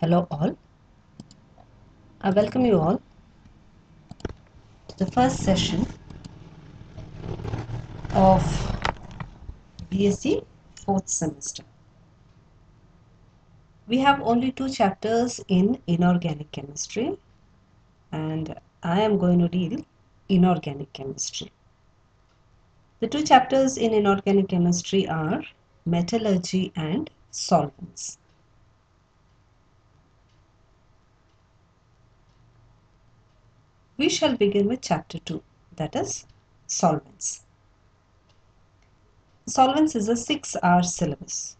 Hello all. I welcome you all to the first session of BSc 4th semester. We have only 2 chapters in inorganic chemistry and I am going to deal inorganic chemistry. The 2 chapters in inorganic chemistry are metallurgy and solvents. We shall begin with chapter 2, that is solvents. Solvents is a 6-hour syllabus.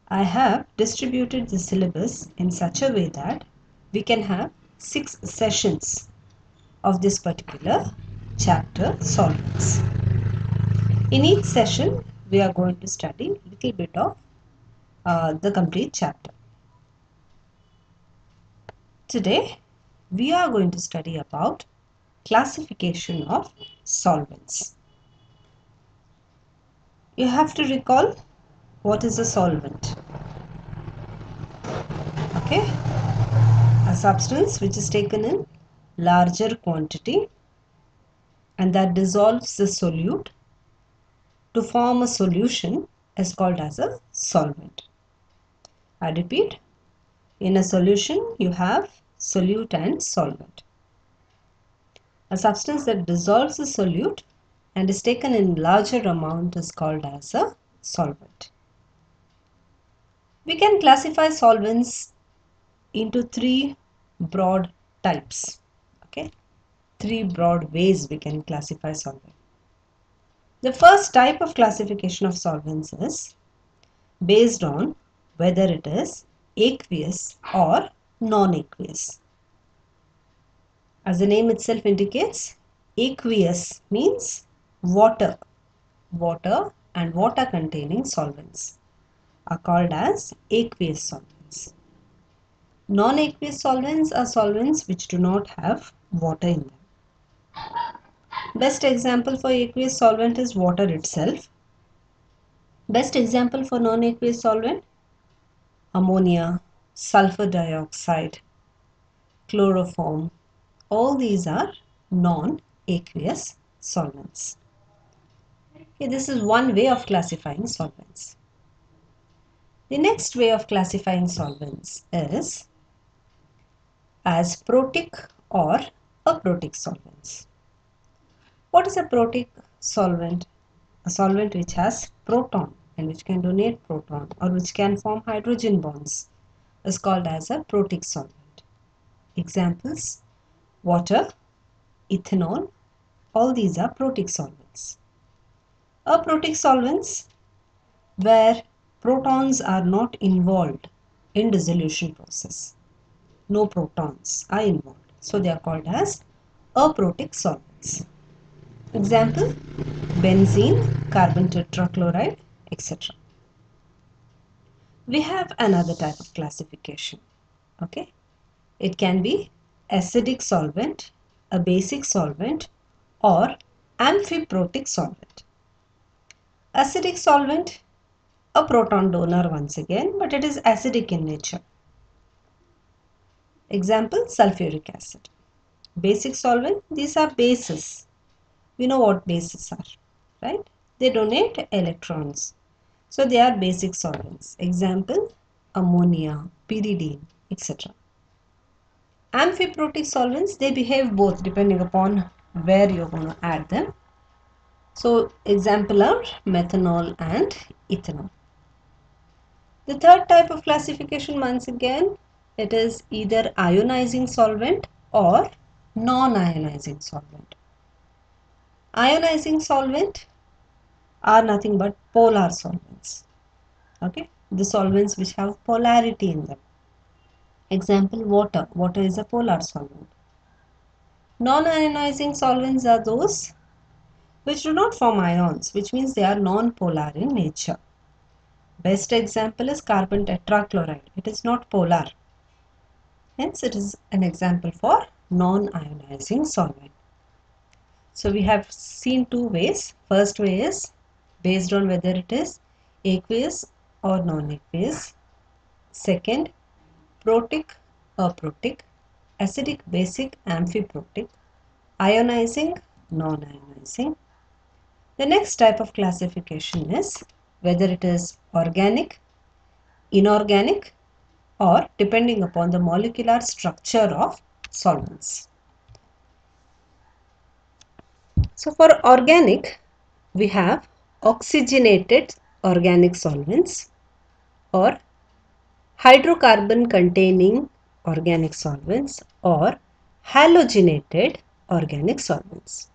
I have distributed the syllabus in such a way that we can have 6 sessions of this particular chapter solvents. In each session, we are going to study a little bit of the complete chapter. Today, we are going to study about classification of solvents. You have to recall what is a solvent. Okay, a substance which is taken in larger quantity and that dissolves the solute to form a solution is called as a solvent. I repeat, in a solution you have solute and solvent. A substance that dissolves the solute and is taken in larger amount is called as a solvent. We can classify solvents into 3 broad types. Okay, 3 broad ways we can classify solvents. The first type of classification of solvents is based on whether it is aqueous or non-aqueous. As the name itself indicates, aqueous means water. Water and water containing solvents are called as aqueous solvents. Non-aqueous solvents are solvents which do not have water in them. Best example for aqueous solvent is water itself. Best example for non-aqueous solvent, ammonia, sulfur dioxide, chloroform. All these are non-aqueous solvents. Okay, this is one way of classifying solvents. The next way of classifying solvents is as protic or aprotic solvents. What is a protic solvent? A solvent which has proton and which can donate proton or which can form hydrogen bonds is called as a protic solvent. Examples: water, ethanol, all these are protic solvents. Aprotic solvents where protons are not involved in dissolution process. No protons are involved. So they are called as aprotic solvents. Example: benzene, carbon tetrachloride, etc. We have another type of classification. Okay, it can be acidic solvent, a basic solvent, or amphiprotic solvent. Acidic solvent, a proton donor once again, but it is acidic in nature. Example: sulfuric acid. Basic solvent, these are bases. We know what bases are, right? They donate electrons. So they are basic solvents. Example: ammonia, pyridine, etc. Amphiprotic solvents, they behave both depending upon where you're going to add them. So example are methanol and ethanol. The third type of classification, once again, it is either ionizing solvent or non-ionizing solvent. Ionizing solvent are nothing but polar solvents. Okay, the solvents which have polarity in them. Example: water. Water is a polar solvent. Non-ionizing solvents are those which do not form ions, which means they are non-polar in nature. Best example is carbon tetrachloride. It is not polar. Hence, it is an example for non-ionizing solvent. So, we have seen 2 ways. First way is based on whether it is aqueous or non-aqueous. Second, protic, aprotic, acidic, basic, amphiprotic, ionizing, non-ionizing. The next type of classification is whether it is organic, inorganic, or depending upon the molecular structure of solvents. So for organic, we have oxygenated organic solvents or hydrocarbon containing organic solvents or halogenated organic solvents.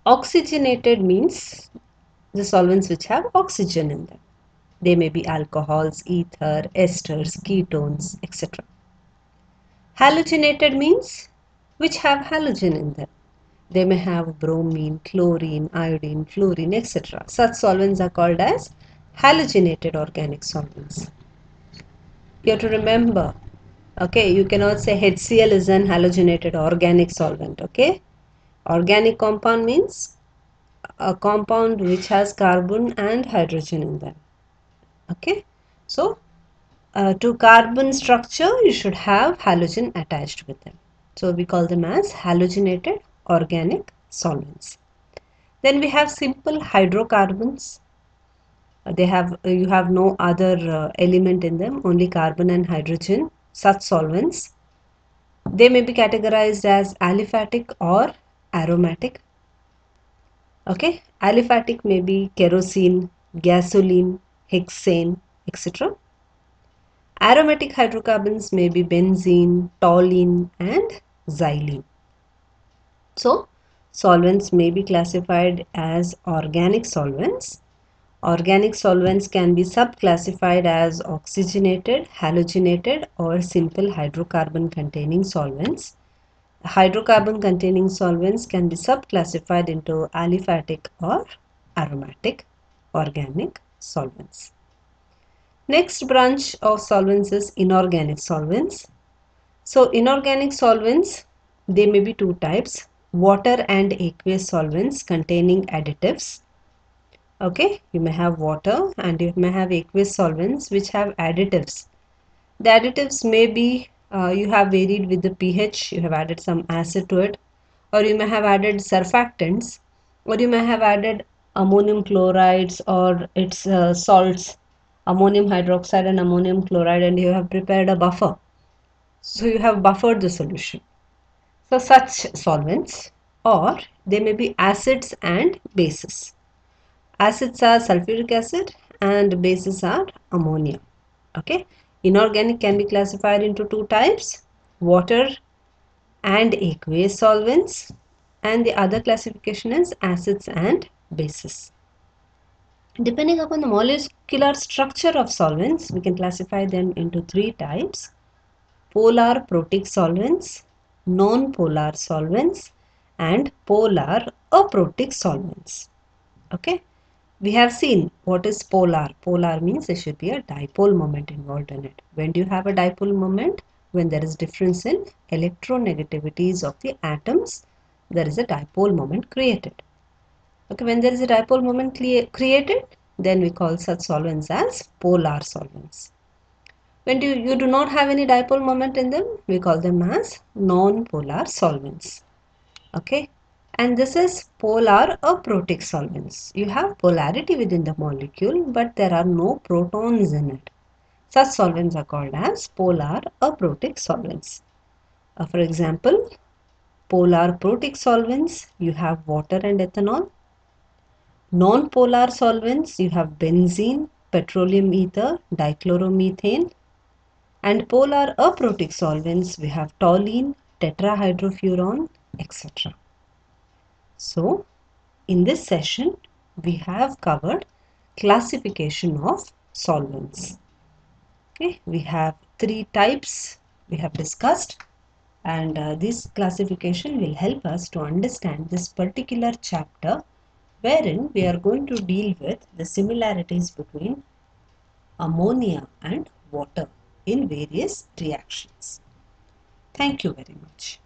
Oxygenated means the solvents which have oxygen in them. They may be alcohols, ether, esters, ketones, etc. Halogenated means which have halogen in them. They may have bromine, chlorine, iodine, fluorine, etc. Such solvents are called as halogenated organic solvents. You have to remember, okay, you cannot say HCl is an halogenated organic solvent, okay. Organic compound means a compound which has carbon and hydrogen in them, okay. So to carbon structure you should have halogen attached with them, so we call them as halogenated organic solvents. Then we have simple hydrocarbons. You have no other element in them, only carbon and hydrogen. Such solvents, they may be categorized as aliphatic or aromatic. Okay, aliphatic may be kerosene, gasoline, hexane, etc. Aromatic hydrocarbons may be benzene, toluene, and xylene. So, solvents may be classified as organic solvents. Organic solvents can be subclassified as oxygenated, halogenated, or simple hydrocarbon containing solvents. Hydrocarbon containing solvents can be subclassified into aliphatic or aromatic organic solvents. Next branch of solvents is inorganic solvents. So inorganic solvents, they may be two types: water and aqueous solvents containing additives. Okay, you may have water and you may have aqueous solvents which have additives. The additives may be you have varied with the pH, you have added some acid to it, or you may have added surfactants, or you may have added ammonium chlorides or its salts, ammonium hydroxide and ammonium chloride, and you have prepared a buffer. So you have buffered the solution. So such solvents, or they may be acids and bases. Acids are sulfuric acid and bases are ammonia. Okay. Inorganic can be classified into two types: water and aqueous solvents, and the other classification is acids and bases. Depending upon the molecular structure of solvents, we can classify them into three types: polar protic solvents, non-polar solvents, and polar aprotic solvents. Okay. We have seen what is polar. Polar means there should be a dipole moment involved in it. When do you have a dipole moment? When there is difference in electronegativities of the atoms, there is a dipole moment created. Okay, when there is a dipole moment created, then we call such solvents as polar solvents. When you do not have any dipole moment in them, we call them as non-polar solvents. Okay. And this is polar aprotic solvents. You have polarity within the molecule, but there are no protons in it. Such solvents are called as polar aprotic solvents. For example, polar protic solvents, you have water and ethanol. Non-polar solvents, you have benzene, petroleum ether, dichloromethane. And polar aprotic solvents, we have toluene, tetrahydrofuran, etc. So, in this session, we have covered classification of solvents. Okay, we have three types we have discussed, and this classification will help us to understand this particular chapter, wherein we are going to deal with the similarities between ammonia and water in various reactions. Thank you very much.